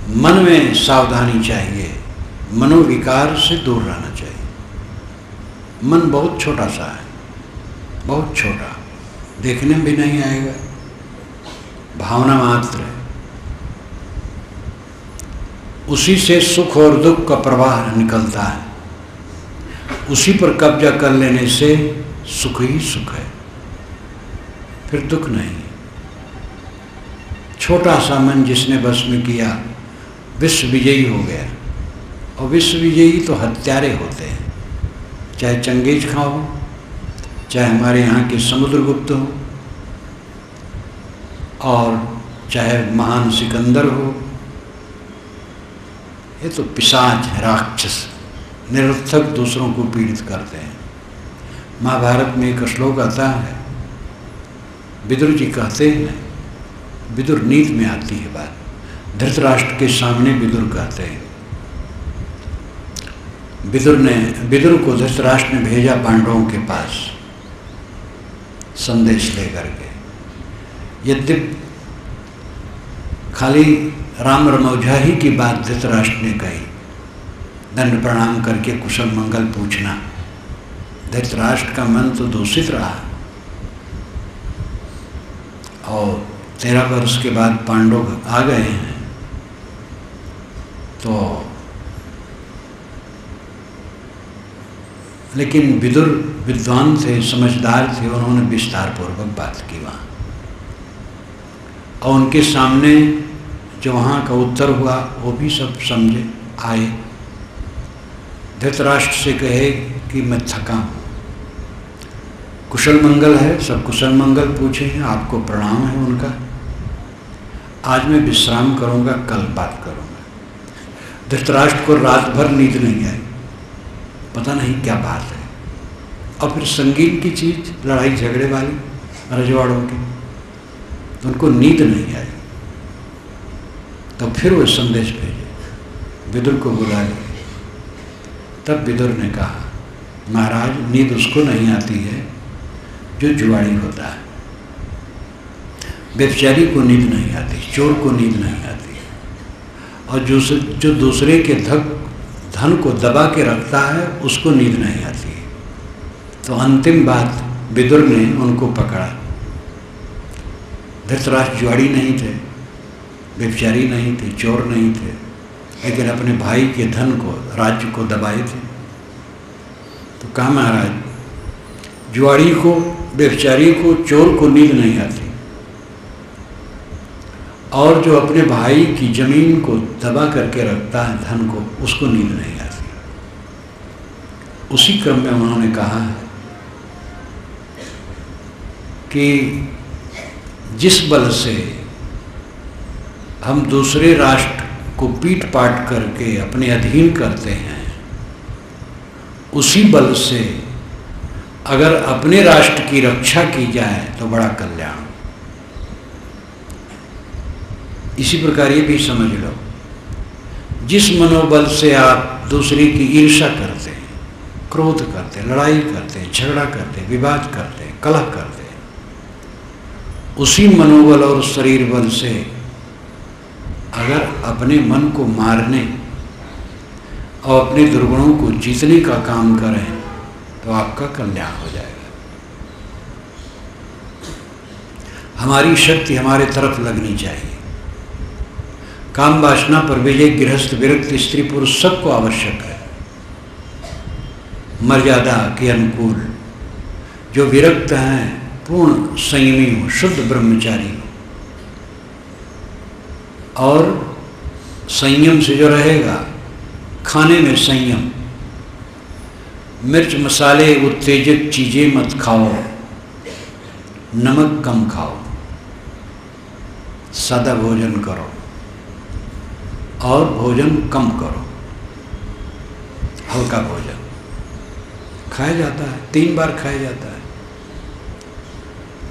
मन में सावधानी चाहिए, मनोविकार से दूर रहना चाहिए। मन बहुत छोटा सा है, बहुत छोटा, देखने में भी नहीं आएगा, भावना मात्र है। उसी से सुख और दुख का प्रवाह निकलता है, उसी पर कब्जा कर लेने से सुख ही सुख है, फिर दुख नहीं। छोटा सा मन जिसने बस में किया विश्व विजयी हो गया। और विश्व विजयी तो हत्यारे होते हैं, चाहे चंगेज खां हो, चाहे हमारे यहाँ के समुद्रगुप्त हो, और चाहे महान सिकंदर हो। ये तो पिशाच है, राक्षस, निरर्थक दूसरों को पीड़ित करते हैं। महाभारत में एक श्लोक आता है, विदुर जी कहते हैं, विदुर नीति में आती है बात, धृतराष्ट्र के सामने विदुर कहते हैं, विदुर को धृतराष्ट्र ने भेजा पांडवों के पास संदेश लेकर के। यद्यपि खाली राम रमौजा ही की बात धृतराष्ट्र ने कही, दंड प्रणाम करके कुशल मंगल पूछना। धृतराष्ट्र का मन तो दूषित रहा, और 13 वर्ष के बाद पांडव आ गए हैं, तो लेकिन विदुर विद्वान थे, समझदार थे, उन्होंने विस्तार पूर्वक बात की वहाँ, और उनके सामने जो वहाँ का उत्तर हुआ वो भी सब समझे आए। धृतराष्ट्र से कहे कि मैं थका हूँ, कुशल मंगल है, सब कुशल मंगल पूछे हैं, आपको प्रणाम है उनका, आज मैं विश्राम करूँगा, कल बात करूँगा। धृतराष्ट्र को रात भर नींद नहीं आई, पता नहीं क्या बात है। और फिर संगीत की चीज़, लड़ाई झगड़े वाली रजवाड़ों की, तो उनको नींद नहीं आई। तो फिर वो संदेश भेजे, विदुर को बुला लिए। तब विदुर ने कहा, महाराज नींद उसको नहीं आती है जो जुआड़ी होता है, व्यभिचारी को नींद नहीं आती, चोर को नींद नहीं आती, और जो दूसरे के धन को दबा के रखता है उसको नींद नहीं आती। तो अंतिम बात विदुर ने उनको पकड़ा। धृतराष्ट्र जुआड़ी नहीं थे, व्यभिचारी नहीं थे, चोर नहीं थे, लेकिन अपने भाई के धन को, राज्य को दबाए थे। तो कहा, महाराज जुआड़ी को, व्यभिचारी को, चोर को नींद नहीं आती, और जो अपने भाई की जमीन को दबा करके रखता है, धन को, उसको नींद नहीं आती। उसी क्रम में उन्होंने कहा है कि जिस बल से हम दूसरे राष्ट्र को पीट पाट करके अपने अधीन करते हैं, उसी बल से अगर अपने राष्ट्र की रक्षा की जाए तो बड़ा कल्याण। इसी प्रकार ये भी समझ लो, जिस मनोबल से आप दूसरे की ईर्ष्या करते हैं, क्रोध करते हैं, लड़ाई करते हैं, झगड़ा करते हैं, विवाद करते हैं, कलह करते हैं, उसी मनोबल और शरीर बल से अगर अपने मन को मारने और अपने दुर्गुणों को जीतने का काम करें तो आपका कल्याण हो जाएगा। हमारी शक्ति हमारे तरफ लगनी चाहिए। काम वासना पर विजय गृहस्थ, विरक्त, स्त्री, पुरुष सबको आवश्यक है। मर्यादा के अनुकूल जो विरक्त हैं, पूर्ण संयमी हो, शुद्ध ब्रह्मचारी हो, और संयम से जो रहेगा, खाने में संयम, मिर्च मसाले उत्तेजित चीज़ें मत खाओ, नमक कम खाओ, सादा भोजन करो और भोजन कम करो, हल्का भोजन खाया जाता है, 3 बार खाया जाता है।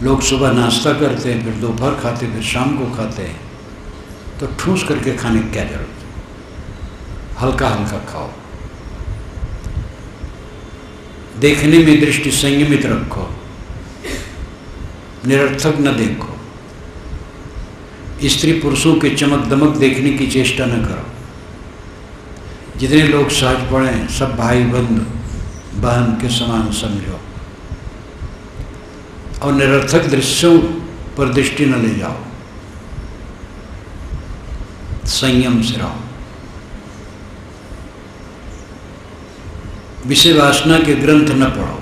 लोग सुबह नाश्ता करते हैं, फिर दोपहर खाते, फिर शाम को खाते हैं, तो ठूस करके खाने की क्या जरूरत है? हल्का हल्का खाओ, देखने में दृष्टि संयमित रखो, निरर्थक न देखो, स्त्री पुरुषों के चमक दमक देखने की चेष्टा न करो। जितने लोग सहज पड़े हैं सब भाई बंधु बहन के समान समझो और निरर्थक दृश्यों पर दृष्टि न ले जाओ। संयम से रहो। विषय वासना के ग्रंथ न पढ़ो।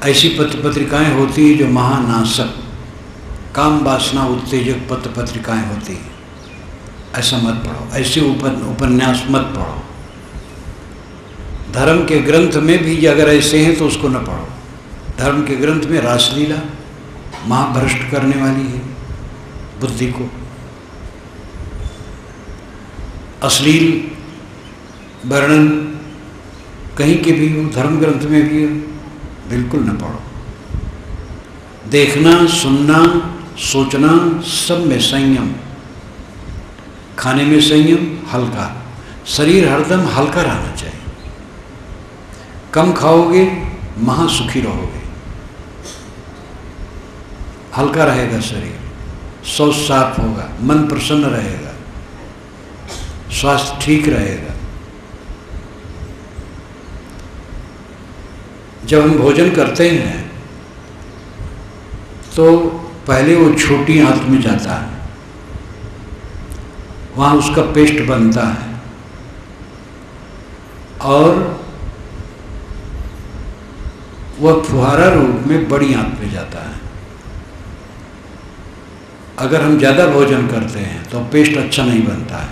ऐसी पत्र पत्रिकाएं होती हैं जो महानाशक काम वासना उत्तेजक पत्र पत्रिकाएं होती हैं, ऐसा मत पढ़ो। ऐसे उपन्यास मत पढ़ो। धर्म के ग्रंथ में भी अगर ऐसे हैं तो उसको न पढ़ो। धर्म के ग्रंथ में रासलीला महाभ्रष्ट करने वाली है बुद्धि को। अश्लील वर्णन कहीं के भी हो, धर्म ग्रंथ में भी हो, बिल्कुल न पढ़ो। देखना सुनना सोचना सब में संयम। खाने में संयम, हल्का। शरीर हरदम हल्का रहना चाहिए। कम खाओगे महासुखी रहोगे। हल्का रहेगा शरीर, शौच साफ होगा, मन प्रसन्न रहेगा, स्वास्थ्य ठीक रहेगा। जब हम भोजन करते हैं तो पहले वो छोटी आंत में जाता है, वहाँ उसका पेस्ट बनता है और वह फुहारा रूप में बड़ी आंत में जाता है। अगर हम ज़्यादा भोजन करते हैं तो पेस्ट अच्छा नहीं बनता है,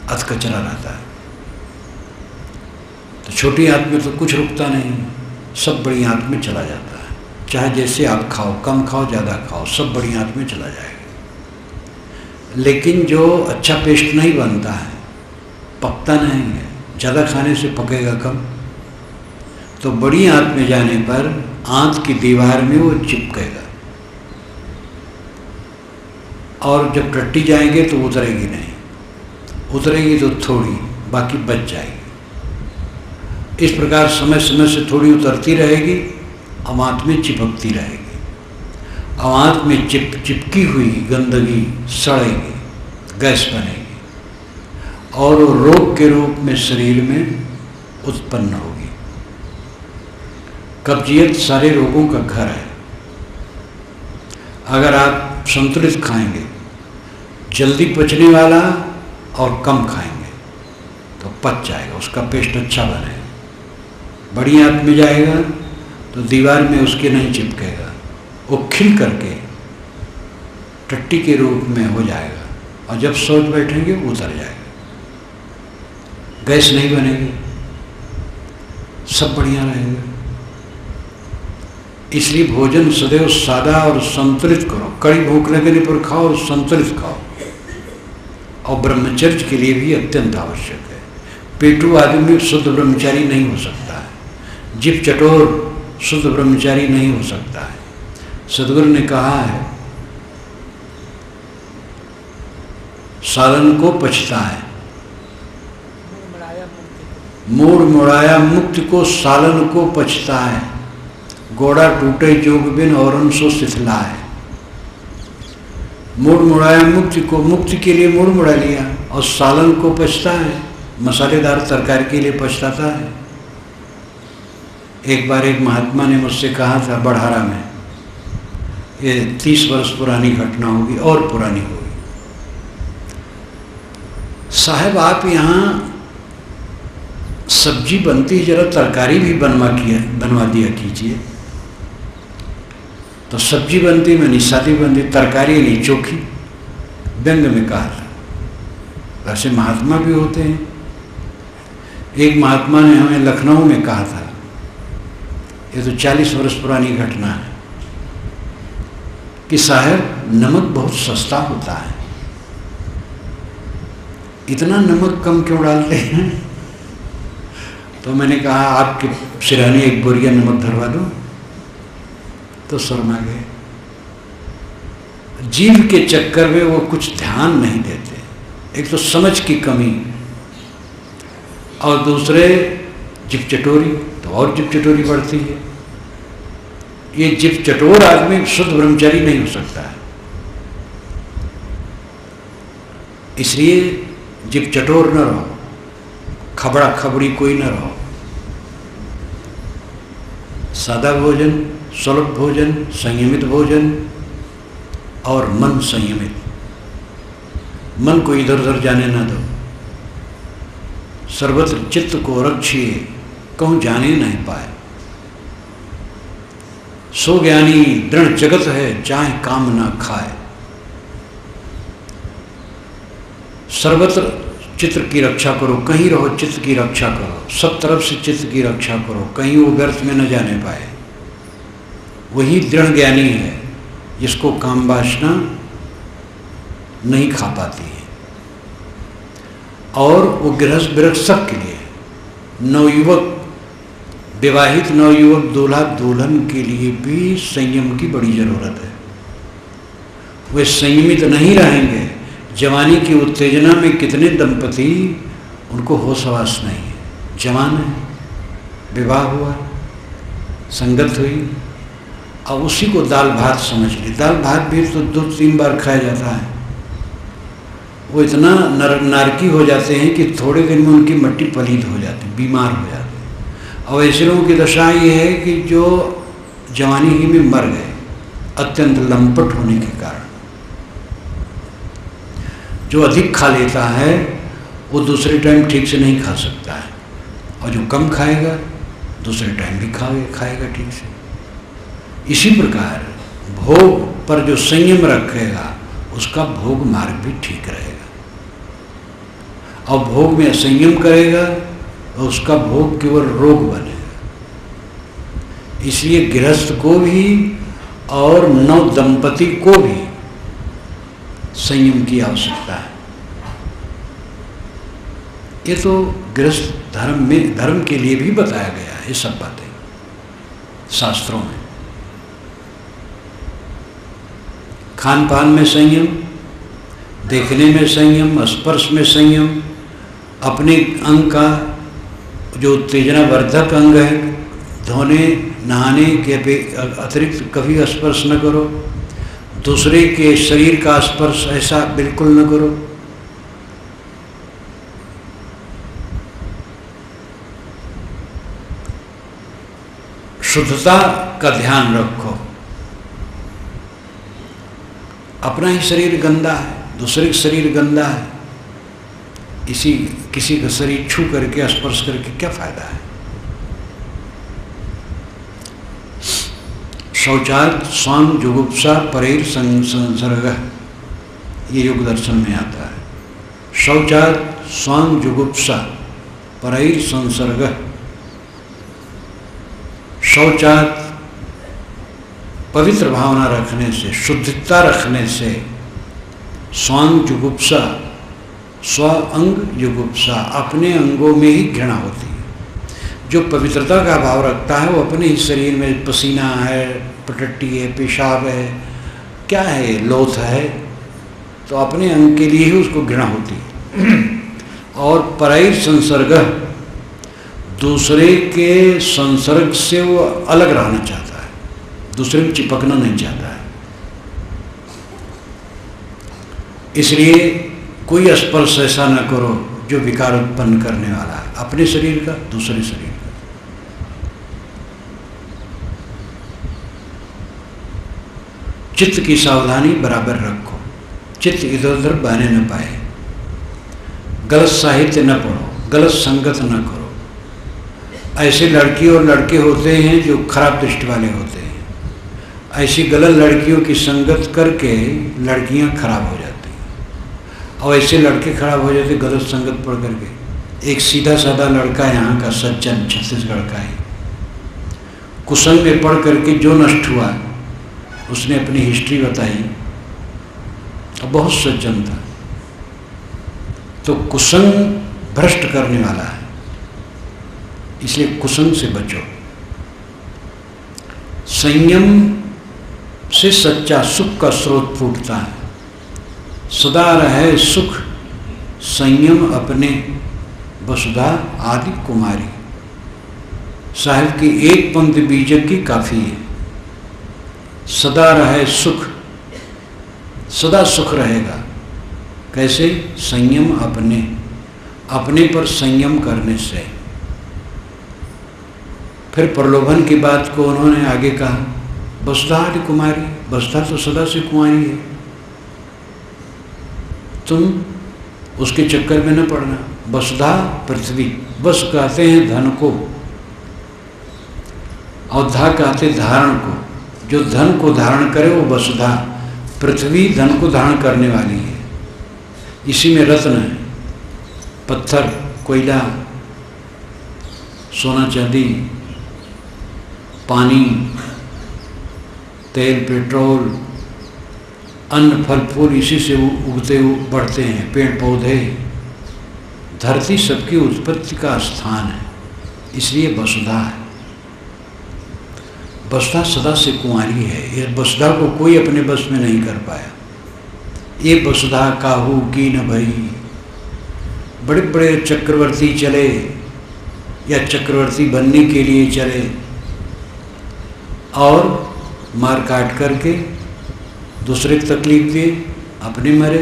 अधकचरा रहता है। तो छोटी आंत में तो कुछ रुकता नहीं, सब बड़ी आंत में चला जाता है। चाहे जैसे आप खाओ, कम खाओ ज़्यादा खाओ, सब बड़ी आंत में चला जाएगा। लेकिन जो अच्छा पेस्ट नहीं बनता है, पकता नहीं है, ज़्यादा खाने से पकेगा कम, तो बड़ी आंत में जाने पर आंत की दीवार में वो चिपकेगा और जब टट्टी जाएंगे तो उतरेगी नहीं, उतरेगी तो थोड़ी, बाकी बच जाएगी। इस प्रकार समय समय से थोड़ी उतरती रहेगी, आंत में चिपकती रहेगी। आंत में चिपकी हुई गंदगी सड़ेगी, गैस बनेगी और वो रोग के रूप में शरीर में उत्पन्न होगी। कब्जियत सारे रोगों का घर है। अगर आप संतुलित खाएंगे, जल्दी पचने वाला और कम खाएंगे तो पच जाएगा, उसका पेस्ट अच्छा बनेगा। बड़ी आंत में जाएगा तो दीवार में उसके नहीं चिपकेगा, वो खिल करके टट्टी के रूप में हो जाएगा और जब सोच बैठेंगे उतर जाएगा, गैस नहीं बनेगी, सब बढ़िया रहेगा। इसलिए भोजन सदैव सादा और संतुलित करो। कड़ी भूख लगने पर खाओ और संतुलित खाओ। और ब्रह्मचर्य के लिए भी अत्यंत आवश्यक है। पेटू आदमी शुद्ध ब्रह्मचारी नहीं हो सकता है, जिप चटोर शुद्ध ब्रह्मचारी नहीं हो सकता है। सदगुरु ने कहा है, साधन को पछताए, मूड मुड़ाया मुक्ति को, सालन को पछताए, गोड़ा टूटे जोग बिन और उनसो सिथलाए। मूड मुड़ाया मुक्ति को, मुक्ति के लिए मूड मुड़ा लिया, और सालन को पछताए, मसालेदार तरकारी के लिए पछताता है। एक बार एक महात्मा ने मुझसे कहा था बढ़ारा में, ये 30 वर्ष पुरानी घटना होगी और पुरानी होगी, साहब आप यहाँ सब्जी बनती है, जरा तरकारी भी बनवा दिया कीजिए। तो सब्जी बनती में निशादी बनती, तरकारी नहीं चोखी, व्यंग में कहा था। वैसे महात्मा भी होते हैं। एक महात्मा ने हमें लखनऊ में कहा था, ये तो 40 वर्ष पुरानी घटना है, कि साहब नमक बहुत सस्ता होता है, इतना नमक कम क्यों डालते हैं? तो मैंने कहा आपके सिराने एक बोरिया नमक धरवा दो, तो शर्मा गए। जीव के चक्कर में वो कुछ ध्यान नहीं देते। एक तो समझ की कमी और दूसरे जिप चटोरी, तो और जिप चटोरी बढ़ती है। ये जिप चटोर आदमी शुद्ध ब्रह्मचारी नहीं हो सकता है। इसलिए जिप चटोर न रहो, खबड़ा खबड़ी कोई न रहो। सादा भोजन, सुलभ भोजन, संयमित भोजन और मन संयमित। मन को इधर उधर जाने न दो। सर्वत्र चित्त को रक्षिए, कहूँ जाने नहीं पाए। सो ज्ञानी दृढ़ जगत है, चाहे काम ना खाए। सर्वत्र चित्त की रक्षा करो, कहीं रहो चित्त की रक्षा करो, सब तरफ से चित्त की रक्षा करो, कहीं वो व्यर्थ में न जाने पाए। वही दृढ़ ज्ञानी है जिसको काम वासना नहीं खा पाती है। और वो गृहस्थ विरक्त सबके लिए, नवयुवक, विवाहित नवयुवक दूल्हा दुल्हन के लिए भी संयम की बड़ी जरूरत है। वे संयमित नहीं रहेंगे। जवानी की उत्तेजना में कितने दंपति, उनको होश हवास नहीं है। जवान है, विवाह हुआ, संगत हुई, अब उसी को दाल भात समझ ली। दाल भात भी तो 2-3 बार खाया जाता है। वो इतना नारकी हो जाते हैं कि थोड़े दिन में उनकी मट्टी पलीद हो जाती, बीमार हो जाती। और ऐसे लोगों की दशा ये है कि जो जवानी ही में मर गए, अत्यंत लंपट होने के कारण। जो अधिक खा लेता है वो दूसरे टाइम ठीक से नहीं खा सकता है, और जो कम खाएगा दूसरे टाइम भी खाएगा ठीक से। इसी प्रकार भोग पर जो संयम रखेगा उसका भोग मार्ग भी ठीक रहेगा, और भोग में असंयम करेगा तो उसका भोग केवल रोग बनेगा। इसलिए गृहस्थ को भी और नव दंपति को भी संयम की आवश्यकता है। ये तो गृहस्थ धर्म के लिए भी बताया गया है, ये सब बातें शास्त्रों में। खान पान में संयम, देखने में संयम, स्पर्श में संयम, अपने अंग का जो उत्तेजना वर्धक अंग है, धोने नहाने के अतिरिक्त कभी स्पर्श न करो। दूसरे के शरीर का स्पर्श ऐसा बिल्कुल न करो। शुद्धता का ध्यान रखो। अपना ही शरीर गंदा है, दूसरे का शरीर गंदा है, किसी का शरीर छू करके स्पर्श करके क्या फायदा है। शौचार्थ स्वांग जुगुप्सा परैर संसर्ग, ये योग दर्शन में आता है। शौचार्थ स्वांग जुगुप्सा परैर संसर्ग। शौचार्थ पवित्र भावना रखने से, शुद्धता रखने से, स्वांग जुगुप्सा, स्व अंग जुगुप्सा, अपने अंगों में ही घृणा होती है। जो पवित्रता का भाव रखता है वो अपने ही शरीर में पसीना है, पटट्टी है, पेशाब है, क्या है, लोथ है, तो अपने अंग के लिए ही उसको घृणा होती है। और परैर संसर्ग, दूसरे के संसर्ग से वो अलग रहना चाहता है, दूसरे में चिपकना नहीं चाहता है। इसलिए कोई स्पर्श ऐसा न करो जो विकार उत्पन्न करने वाला है, अपने शरीर का, दूसरे शरीर का। चित्त की सावधानी बराबर रखो, चित्त इधर उधर बहने न पाए। गलत साहित्य न पढ़ो, गलत संगत न करो। ऐसे लड़की और लड़के होते हैं जो खराब दृष्टि वाले होते हैं। ऐसी गलत लड़कियों की संगत करके लड़कियां खराब हो जाती हैं, और ऐसे लड़के खराब हो जाते गलत संगत पढ़ करके। एक सीधा साधा लड़का यहाँ का सज्जन, छत्तीसगढ़ का ही, कुसंग में पढ़ करके जो नष्ट हुआ, उसने अपनी हिस्ट्री बताई, और बहुत सज्जन था। तो कुसंग भ्रष्ट करने वाला है, इसलिए कुसंग से बचो। संयम से सच्चा सुख का स्रोत फूटता है। सदा रहे सुख संयम अपने, वसुधा आदि कुमारी। साहिब की एक पंक्ति बीजक की काफी है। सदा रहे सुख, सदा सुख रहेगा। कैसे? संयम अपने पर संयम करने से। फिर प्रलोभन की बात को उन्होंने आगे कहा, वसुधा आदि कुमारी, वसुधा तो सदा से कुंवारी है, तुम उसके चक्कर में न पड़ना। वसुधा पृथ्वी, वस कहते हैं धन को और धा कहते धारण को, जो धन को धारण करे वो वसुधा। पृथ्वी धन को धारण करने वाली है, इसी में रत्न है, पत्थर, कोयला, सोना चांदी, पानी, तेल, पेट्रोल, अन्न, फल फूल इसी से उगते बढ़ते हैं, पेड़ पौधे, धरती सबकी उत्पत्ति का स्थान है, इसलिए वसुधा है। वसुधा सदा से कुंवारी है। इस वसुधा को कोई अपने बस में नहीं कर पाया। ये वसुधा काहू की न भई। बड़े बड़े चक्रवर्ती चले या चक्रवर्ती बनने के लिए चले और मार काट करके दूसरे को तकलीफ दिए, अपने मरे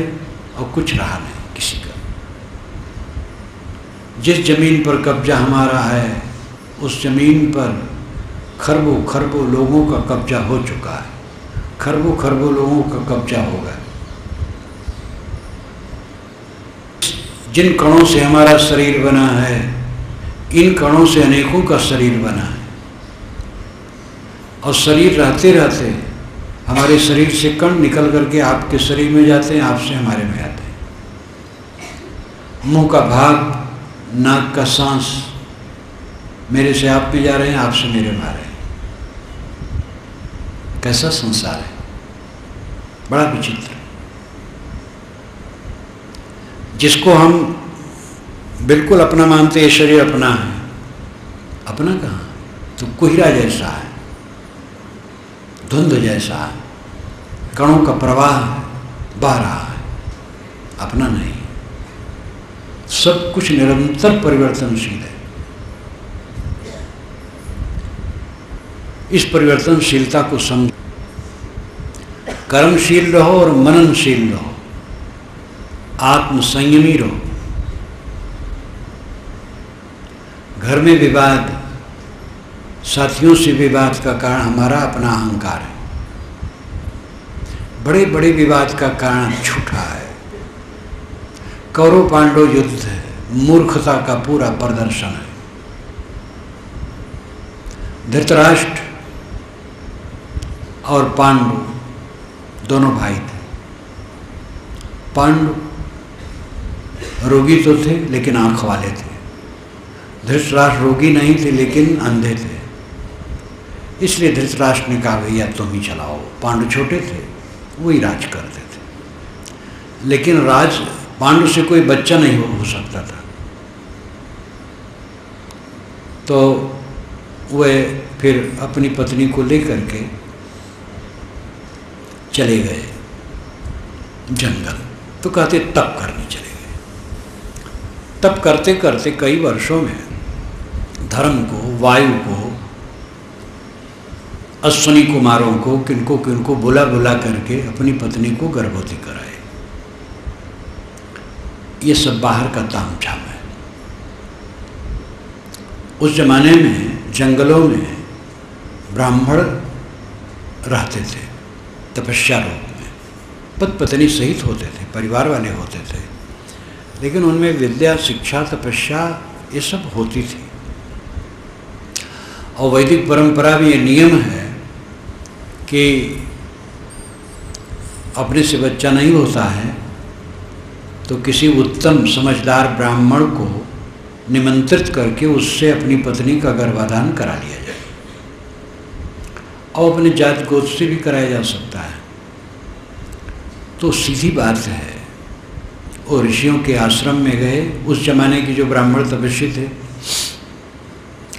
और कुछ रहा नहीं किसी का। जिस जमीन पर कब्जा हमारा है उस जमीन पर खरबों खरबों लोगों का कब्जा हो चुका है, खरबों खरबों लोगों का कब्जा होगा। जिन कणों से हमारा शरीर बना है, इन कणों से अनेकों का शरीर बना है, और शरीर रहते रहते हमारे शरीर से कण निकल करके आपके शरीर में जाते हैं, आपसे हमारे में आते हैं। मुंह का भाग, नाक का सांस मेरे से आप में जा रहे हैं, आपसे मेरे में आ रहे हैं। कैसा संसार है, बड़ा विचित्र। जिसको हम बिल्कुल अपना मानते हैं, शरीर अपना है, अपना कहाँ, तो कोहरा जैसा है, धुंध जैसा है, कणों का प्रवाह बह रहा है, अपना नहीं। सब कुछ निरंतर परिवर्तनशील है। इस परिवर्तनशीलता को समझ, कर्मशील रहो और मननशील रहो, आत्मसंयमी रहो। घर में विवाद, साथियों से विवाद का कारण हमारा अपना अहंकार है। बड़े बड़े विवाद का कारण झूठा है। कौरव पांडव युद्ध है, मूर्खता का पूरा प्रदर्शन है। धृतराष्ट्र और पांडु दोनों भाई थे। पांडु रोगी तो थे लेकिन आंख वाले थे, धृतराष्ट्र रोगी नहीं थे लेकिन अंधे थे। इसलिए धृतराष्ट्र ने कहा भैया तुम ही चलाओ। पांडु छोटे थे, वही राज करते थे, लेकिन राज पांडु से कोई बच्चा नहीं हो सकता था। तो वह फिर अपनी पत्नी को लेकर के चले गए जंगल। तो कहते तप करने चले गए। तप करते करते कई वर्षों में धर्म को, वायु को, अश्विनी कुमारों को, किनको किनको बुला बुला करके अपनी पत्नी को गर्भवती कराए। ये सब बाहर का तामझाम है। उस जमाने में जंगलों में ब्राह्मण रहते थे तपस्या रूप में, पति पत्नी सहित होते थे, परिवार वाले होते थे, लेकिन उनमें विद्या, शिक्षा, तपस्या ये सब होती थी। और वैदिक परंपरा में ये नियम है कि अपने से बच्चा नहीं होता है तो किसी उत्तम समझदार ब्राह्मण को निमंत्रित करके उससे अपनी पत्नी का गर्भाधान करा लिया जाए, और अपने जात गोत्र से भी कराया जा सकता है। तो सीधी बात है, वो ऋषियों के आश्रम में गए। उस जमाने के जो ब्राह्मण तपस्वी थे,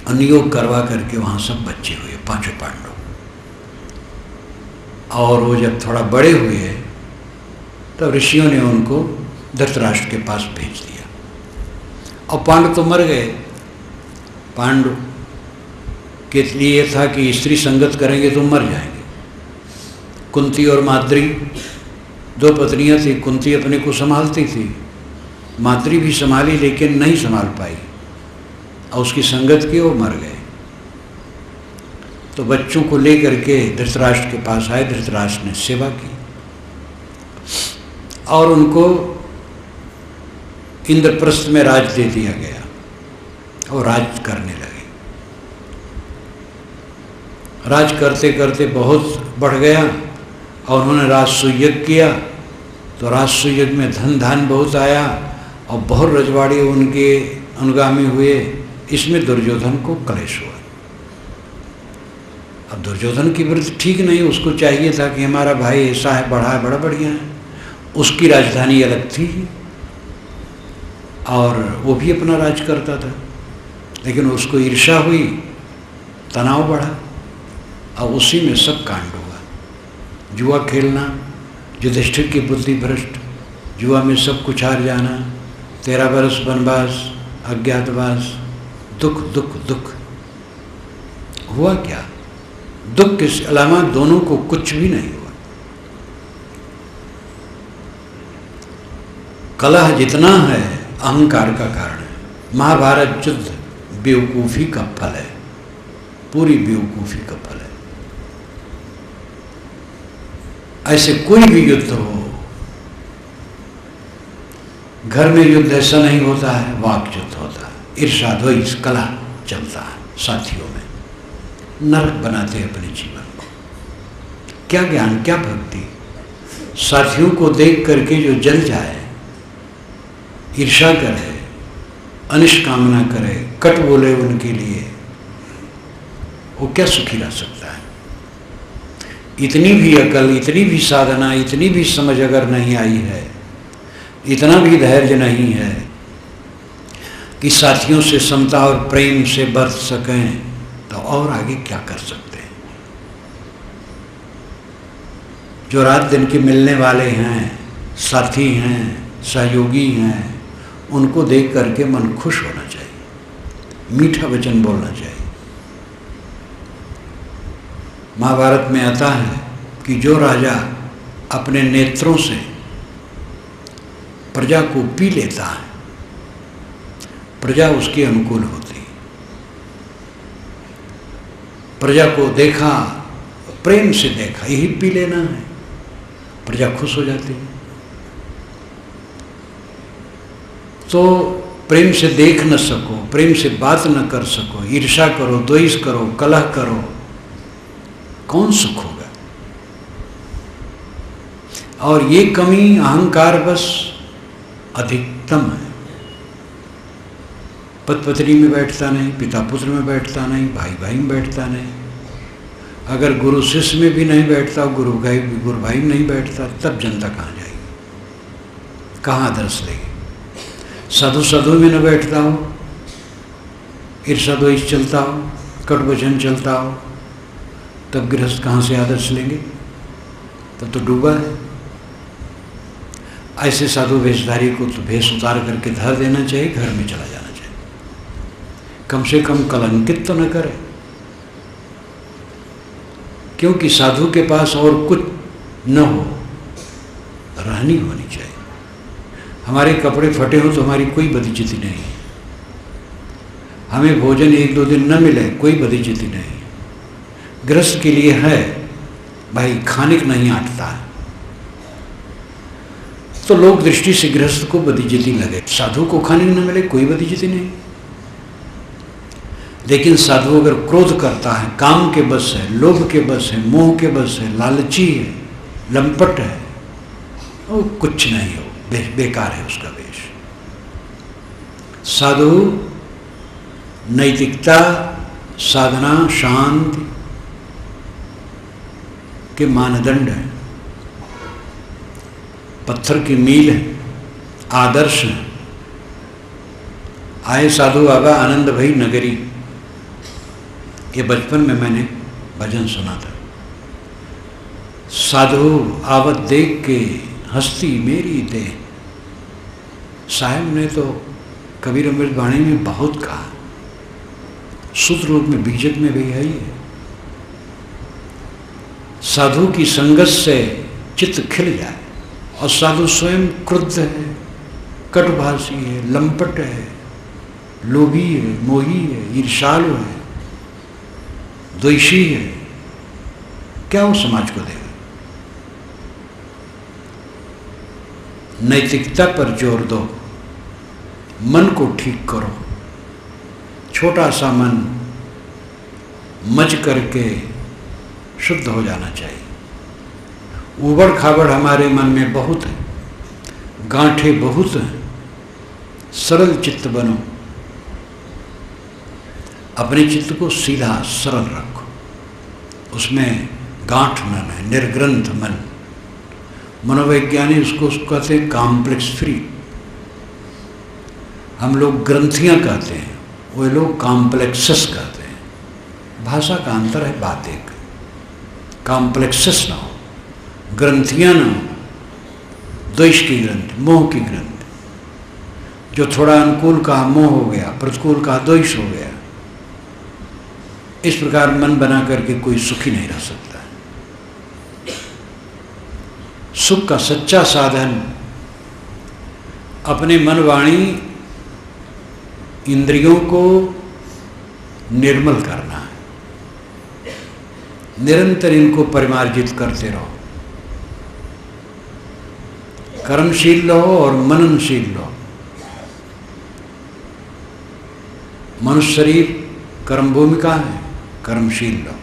अनुयोग करवा करके वहाँ सब बच्चे हुए, पांचों पांडव। और वो जब थोड़ा बड़े हुए तब ऋषियों ने उनको धृतराष्ट्र के पास भेज दिया। और पांडव तो मर गए। पांडव के लिए ये था कि स्त्री संगत करेंगे तो मर जाएंगे। कुंती और माद्री 2 पत्नियां थी, कुंती अपने को संभालती थी, माद्री भी संभाली लेकिन नहीं संभाल पाई और उसकी संगत की वो मर गए। तो बच्चों को लेकर के धृतराष्ट्र के पास आए। धृतराष्ट्र ने सेवा की और उनको इंद्रप्रस्थ में राज दे दिया गया और राज करने लगे। राज करते करते बहुत बढ़ गया और उन्होंने राजसूयज्ञ किया। तो राजसूयज्ञ में धन धान बहुत आया और बहुत रजवाड़ी उनके अनुगामी हुए। इसमें दुर्योधन को क्लेश हुआ। अब दुर्योधन की वृत्ति ठीक नहीं, उसको चाहिए था कि हमारा भाई ऐसा है, बड़ा है, बड़ा बढ़िया है। उसकी राजधानी अलग थी और वो भी अपना राज करता था, लेकिन उसको ईर्ष्या हुई, तनाव बढ़ा और उसी में सब कांड हुआ। जुआ खेलना, युधिष्ठिर की बुद्धि भ्रष्ट, जुआ में सब कुछ हार जाना, 13 बरस वनवास, अज्ञातवास, दुख दुख दुख। हुआ क्या? दुख के अलावा दोनों को कुछ भी नहीं हुआ। कलह जितना है अहंकार का कारण है। महाभारत युद्ध बेवकूफ़ी का फल है, पूरी बेवकूफ़ी का फल है। ऐसे कोई भी युद्ध हो, घर में युद्ध ऐसा नहीं होता है, वाक युद्ध होता है, ईर्ष्या द्वेष कलह चलता है साथियों में, नरक बनाते हैं अपने जीवन को। क्या ज्ञान, क्या भक्ति। साथियों को देख करके जो जल जाए, ईर्ष्या करे, अनिष्ट कामना करे, कट बोले उनके लिए, वो क्या सुखी रह सकता है? इतनी भी अकल, इतनी भी साधना, इतनी भी समझ अगर नहीं आई है, इतना भी धैर्य नहीं है कि साथियों से समता और प्रेम से बरत सकें, तो और आगे क्या कर सकते हैं? जो रात दिन के मिलने वाले हैं, साथी हैं, सहयोगी हैं, उनको देख करके मन खुश होना चाहिए, मीठा वचन बोलना चाहिए। महाभारत में आता है कि जो राजा अपने नेत्रों से प्रजा को पी लेता है, प्रजा उसके अनुकूल होती है। प्रजा को देखा, प्रेम से देखा, यही पी लेना है, प्रजा खुश हो जाती है। तो प्रेम से देख न सको, प्रेम से बात न कर सको, ईर्ष्या करो, द्वेष करो, कलह करो, कौन सुख होगा? और ये कमी अहंकार बस अधिकतम है। पति पत्नी में बैठता नहीं, पिता पुत्र में बैठता नहीं, भाई भाई में बैठता नहीं। अगर गुरु शिष्य में भी नहीं बैठता, गुरु भाई में नहीं बैठता, तब जनता कहाँ जाएगी, कहाँ आदर्श लेगी? साधु साधु में न बैठता हो, ईर्ष्या द्वेष चलता हो, कट वचन चलता हो, तब गृहस्थ कहाँ से आदर्श लेंगे? तब तो डूबा है। ऐसे साधु वेशधारी को तो भेष उतार करके धर देना चाहिए, घर में चला जाना चाहिए, कम से कम कलंकित तो न करे। क्योंकि साधु के पास और कुछ न हो, रहनी होनी चाहिए। हमारे कपड़े फटे हो तो हमारी कोई बदइज्जती नहीं, हमें भोजन 1-2 दिन न मिले, कोई बदइज्जती नहीं। गृहस्थ के लिए है भाई, खाने को नहीं आटता है, तो लोक दृष्टि से गृहस्थ को बदइज्जती लगे। साधु को खाने न मिले, कोई बदइज्जती नहीं। लेकिन साधु अगर क्रोध करता है, काम के बस है, लोभ के बस है, मोह के बस है, लालची है, लंपट है, वो कुछ नहीं हो, बेकार है उसका वेश। साधु नैतिकता, साधना, शांति के मानदंड है, पत्थर की मील है, आदर्श है। आए साधु बाबा आनंद भई नगरी, ये बचपन में मैंने भजन सुना था। साधु आवत देख के हस्ती मेरी दे। साहब ने तो कबीर अमृत वाणी में बहुत कहा, सूत्र रूप में, बीजक में भी है ही है। साधु की संगत से चित्त खिल जाए, और साधु स्वयं क्रुद्ध है, कटुभाषी है, लंपट है, लोभी है, मोही है, ईर्ष्यालु है, द्वेषी है, क्या वो समाज को देगा? नैतिकता पर जोर दो, मन को ठीक करो, छोटा सा मन मज करके शुद्ध हो जाना चाहिए। उबड़ खाबड़ हमारे मन में बहुत है, गांठे बहुत हैं, सरल चित्त बनो, अपने चित्त को सीधा सरल रखो, उसमें गांठ न है, निर्ग्रंथ मन। मनोवैज्ञानिक उसको कहते हैं कॉम्प्लेक्स फ्री। हम लोग ग्रंथियां कहते हैं, वे लोग कॉम्प्लेक्सस कहते हैं। भाषा का अंतर है, बात एक। कॉम्प्लेक्सस ना हो, ग्रंथियां ना हो, द्वेष की ग्रंथि, मोह की ग्रंथि, जो थोड़ा अनुकूल का मोह हो गया, प्रतिकूल का द्वेष हो गया। इस प्रकार मन बना करके कोई सुखी नहीं रह सकता। सुख का सच्चा साधन अपने मन वाणी इंद्रियों को निर्मल करना है। निरंतर इनको परिमार्जित करते रहो, कर्मशील रहो और मननशील रहो। मनुष्य शरीर कर्म भूमिका है, कर्मशील रहो।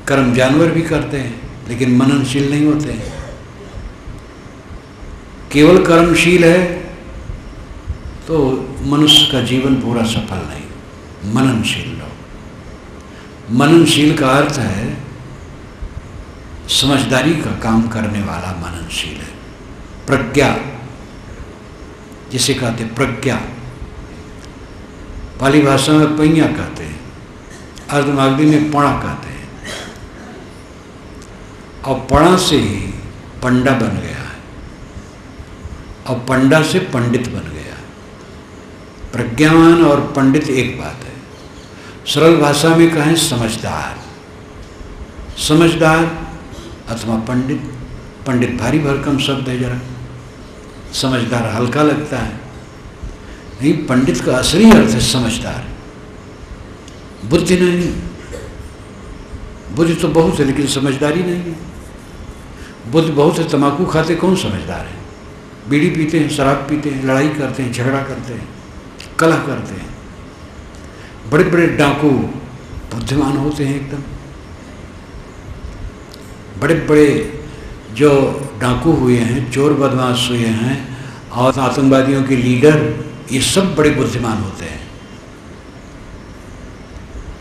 कर्म जानवर भी करते हैं लेकिन मननशील नहीं होते हैं। केवल कर्मशील है तो मनुष्य का जीवन पूरा सफल नहीं। मननशील रहो। मननशील का अर्थ है समझदारी का काम करने वाला मननशील है। प्रज्ञा जिसे कहते प्रज्ञा, पाली भाषा में पैया कहते हैं, अर्धमागधी में पणा कहते हैं। और पणा से ही पंडा बन गया है और पंडा से पंडित बन गया। प्रज्ञावान और पंडित एक बात है। सरल भाषा में कहें समझदार, समझदार अथवा पंडित। पंडित भारी भरकम शब्द है, जरा समझदार हल्का लगता है। नहीं, पंडित का असली अर्थ है समझदार। बुद्धि नहीं, बुद्धि तो बहुत है लेकिन समझदारी नहीं है। बुद्धि बहुत है, तंबाकू खाते कौन समझदार है? बीड़ी पीते हैं, शराब पीते हैं, लड़ाई करते हैं, झगड़ा करते हैं, कलह करते हैं। बड़े बड़े डाकू बुद्धिमान होते हैं एकदम। बड़े बड़े जो डाकू हुए हैं, चोर बदमाश हुए हैं और आतंकवादियों के लीडर, ये सब बड़े बुद्धिमान होते हैं।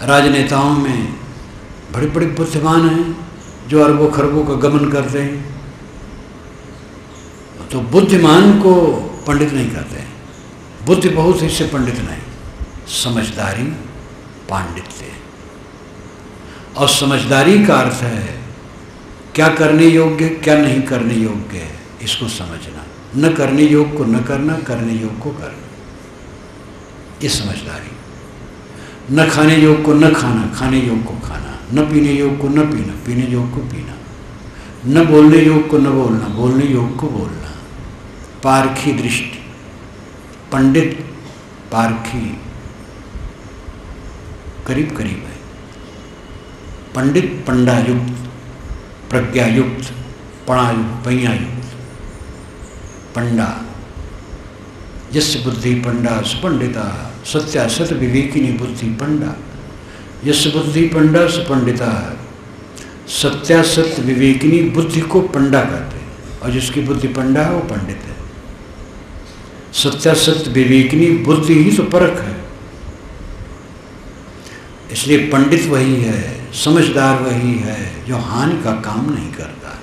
राजनेताओं में बड़े बड़े बुद्धिमान हैं जो अरबों खरबों का गमन करते हैं। तो बुद्धिमान को पंडित नहीं कहते हैं। बुद्धि बहुत है, इससे पंडित नहीं। समझदारी पांडित्य। और समझदारी का अर्थ है क्या करने योग्य, क्या नहीं करने योग्य है, इसको समझना। न करने योग्य को न करना, करने योग्य को करना, ये समझदारी। न खाने योग्य को न खाना, खाने योग्य को खाना। न पीने योग्य को न पीना, पीने योग्य को पीना। न बोलने योग्य को न बोलना, बोलने योग्य को बोलना। पारखी दृष्टि। पंडित पारखी करीब करीब है। पंडित पंडा युक्त, प्रज्ञा युक्त, पणा युक्त, पैया युक्त। पंडा यस्य बुद्धि पंडा सुपंडिता, सत्या सत विवेकिनी बुद्धि पंडा। यस्य बुद्धि पंडा सुपंडिता, सत्या सत्य विवेकिनी बुद्धि को पंडा कहते हैं। और जिसकी बुद्धि पंडा है वो पंडित है। सत्या सत्य विवेकिनी बुद्धि ही तो परख है। इसलिए पंडित वही है, समझदार वही है जो हानि का काम नहीं करता।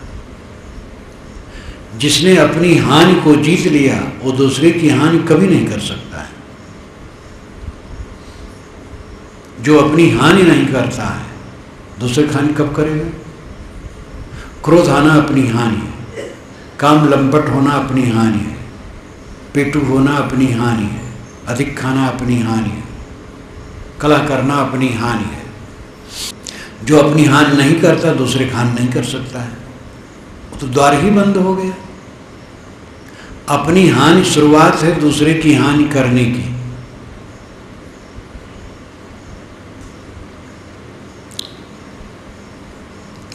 जिसने अपनी हानि को जीत लिया वो दूसरे की हानि कभी नहीं कर सकता है। जो अपनी हानि नहीं करता है दूसरे की हानि कब करेगा? क्रोध आना अपनी हानि है, काम लंपट होना अपनी हानि है, पेटू होना अपनी हानि है, अधिक खाना अपनी हानि है, कलह करना अपनी हानि है। जो अपनी हानि नहीं करता दूसरे की हानि नहीं कर सकता है। वो तो द्वार ही बंद हो गया। अपनी हानि शुरुआत है दूसरे की हानि करने की।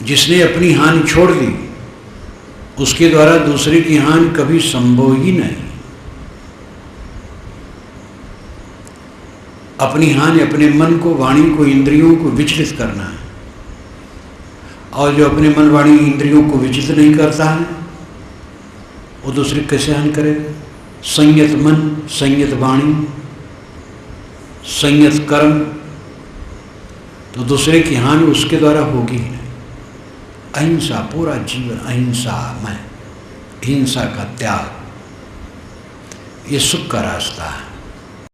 जिसने अपनी हानि छोड़ दी उसके द्वारा दूसरे की हानि कभी संभव ही नहीं। अपनी हानि अपने मन को, वाणी को, इंद्रियों को विचलित करना है। और जो अपने मन, वाणी, इंद्रियों को विचलित नहीं करता है वो दूसरे कैसे हानि करेगा? संयत मन, संयत वाणी, संयत कर्म, तो दूसरे की हानि उसके द्वारा होगी ही नहीं। अहिंसा, पूरा जीवन अहिंसा में, हिंसा का त्याग, ये सुख का रास्ता है।